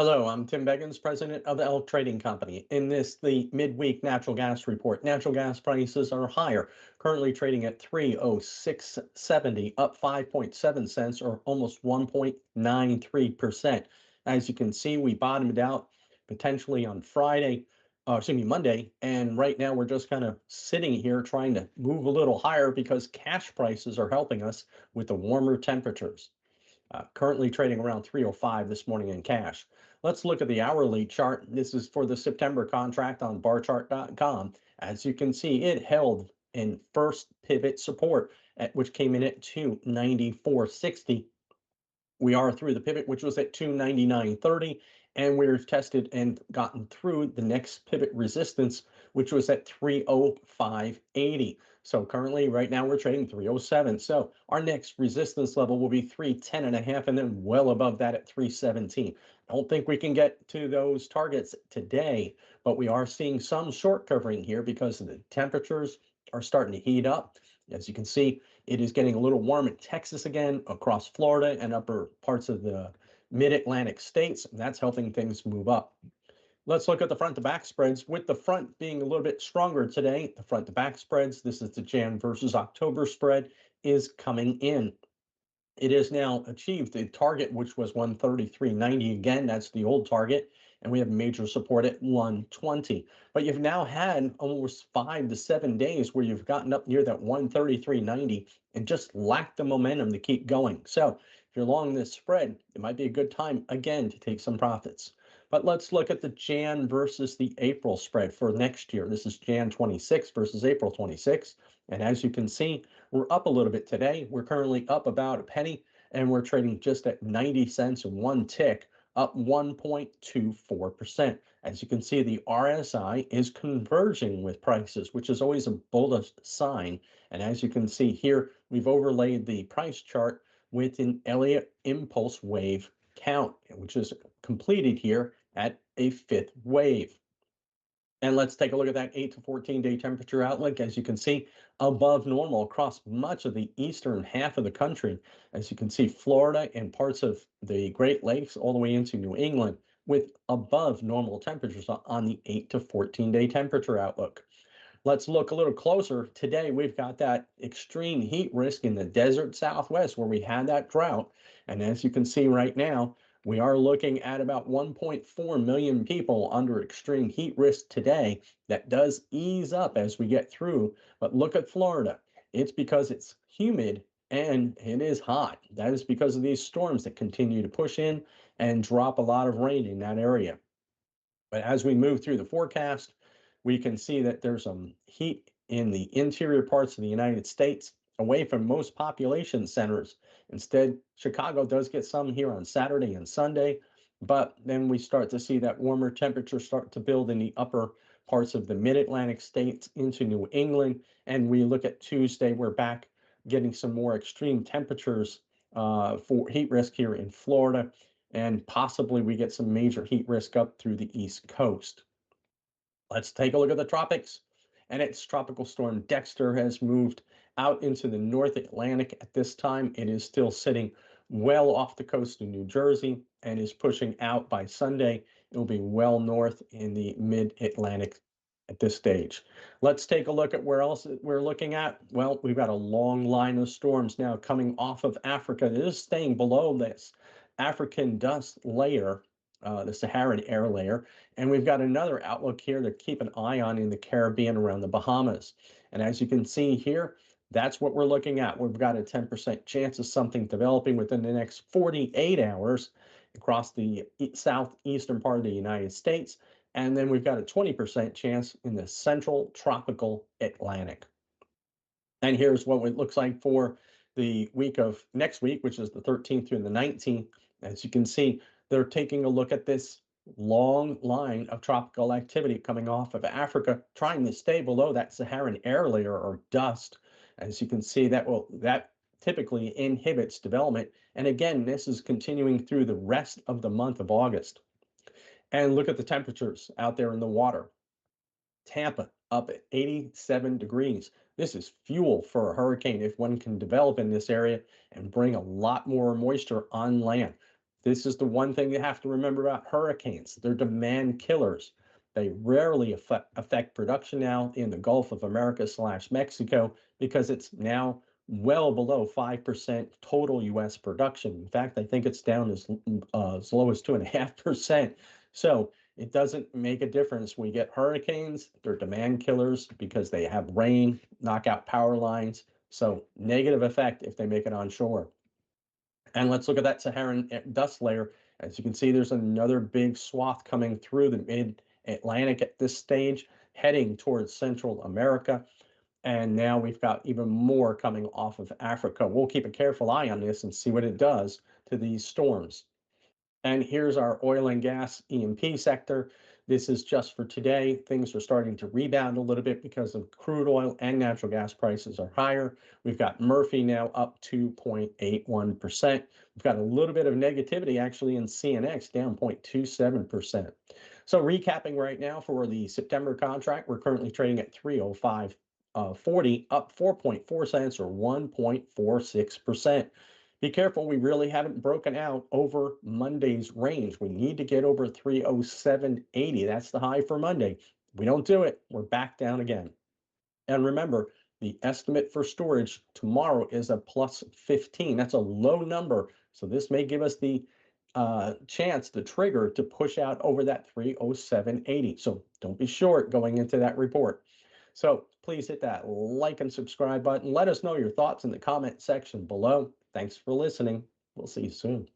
Hello, I'm Tim Beggins, president of the Elk Trading Company. In this, the midweek natural gas report, natural gas prices are higher, currently trading at 306.70, up 5.7 cents or almost 1.93%. As you can see, we bottomed out potentially on Monday, and right now we're just kind of sitting here trying to move a little higher because cash prices are helping us with the warmer temperatures. Currently trading around 305 this morning in cash. Let's look at the hourly chart. This is for the September contract on barchart.com. As you can see, it held in first pivot support, which came in at 294.60. We are through the pivot, which was at 299.30, and we're tested and gotten through the next pivot resistance, which was at 305.80. So currently, right now, we're trading 307. So our next resistance level will be 310 and a half, and then well above that at 317. I don't think we can get to those targets today, but we are seeing some short covering here because the temperatures are starting to heat up. As you can see, it is getting a little warm in Texas again, across Florida and upper parts of the mid-Atlantic states, and that's helping things move up. Let's look at the front to back spreads, with the front being a little bit stronger today. The front to back spreads, this is the Jan versus October spread, is coming in. It has now achieved the target, which was 133.90. Again, that's the old target, and we have major support at 120. But you've now had almost 5 to 7 days where you've gotten up near that 133.90 and just lacked the momentum to keep going. So if you're long this spread, it might be a good time again to take some profits. But let's look at the Jan versus the April spread for next year. This is Jan 26 versus April 26. And as you can see, we're up a little bit today. We're currently up about a penny, and we're trading just at 90 cents and one tick, up 1.24%. As you can see, the RSI is converging with prices, which is always a bullish sign. And as you can see here, we've overlaid the price chart with an Elliott impulse wave count, which is completed here at a fifth wave. And let's take a look at that 8 to 14-day temperature outlook. As you can see, above normal across much of the eastern half of the country. As you can see, Florida and parts of the Great Lakes all the way into New England with above normal temperatures on the 8 to 14-day temperature outlook. Let's look a little closer. Today, we've got that extreme heat risk in the desert Southwest where we had that drought. And as you can see right now, we are looking at about 1.4 million people under extreme heat risk today. That does ease up as we get through. But look at Florida. It's because it's humid and it is hot. That is because of these storms that continue to push in and drop a lot of rain in that area. But as we move through the forecast, we can see that there's some heat in the interior parts of the United States away from most population centers. Instead, Chicago does get some here on Saturday and Sunday, but then we start to see that warmer temperatures start to build in the upper parts of the mid-Atlantic states into New England. And we look at Tuesday, we're back getting some more extreme temperatures for heat risk here in Florida, and possibly we get some major heat risk up through the East Coast. Let's take a look at the tropics. And its tropical storm Dexter has moved out into the North Atlantic at this time. It is still sitting well off the coast of New Jersey and is pushing out by Sunday. It will be well north in the mid-Atlantic at this stage. Let's take a look at where else we're looking at. Well, we've got a long line of storms now coming off of Africa. It is staying below this African dust layer, the Saharan air layer. And we've got another outlook here to keep an eye on in the Caribbean around the Bahamas. And as you can see here, that's what we're looking at. We've got a 10% chance of something developing within the next 48 hours across the southeastern part of the United States. And then we've got a 20% chance in the central tropical Atlantic. And here's what it looks like for the week of next week, which is the 13th through the 19th. As you can see, they're taking a look at this long line of tropical activity coming off of Africa, trying to stay below that Saharan air layer or dust. As you can see, that typically inhibits development. And again, this is continuing through the rest of the month of August. And look at the temperatures out there in the water. Tampa up at 87 degrees. This is fuel for a hurricane if one can develop in this area and bring a lot more moisture on land. This is the one thing you have to remember about hurricanes. They're demand killers. They rarely affect production now in the Gulf of America slash Mexico because it's now well below 5% total U.S. production. In fact, I think it's down as low as 2.5%. So it doesn't make a difference. We get hurricanes, they're demand killers because they have rain, knock out power lines. So negative effect if they make it onshore. And let's look at that Saharan dust layer. As you can see, there's another big swath coming through the mid-Atlantic at this stage, heading towards Central America. And now we've got even more coming off of Africa. We'll keep a careful eye on this and see what it does to these storms. And here's our oil and gas E&P sector. This is just for today. Things are starting to rebound a little bit because of crude oil and natural gas prices are higher. We've got Murphy now up 2.81%. We've got a little bit of negativity actually in CNX down 0.27%. So recapping right now for the September contract, we're currently trading at 305.40, up 4.4 cents or 1.46%. Be careful, we really haven't broken out over Monday's range. We need to get over 307.80. That's the high for Monday. If we don't do it, we're back down again. And remember, the estimate for storage tomorrow is a plus 15. That's a low number. So this may give us the chance, the trigger to push out over that 307.80. So don't be short going into that report. So please hit that like and subscribe button. Let us know your thoughts in the comment section below. Thanks for listening. We'll see you soon.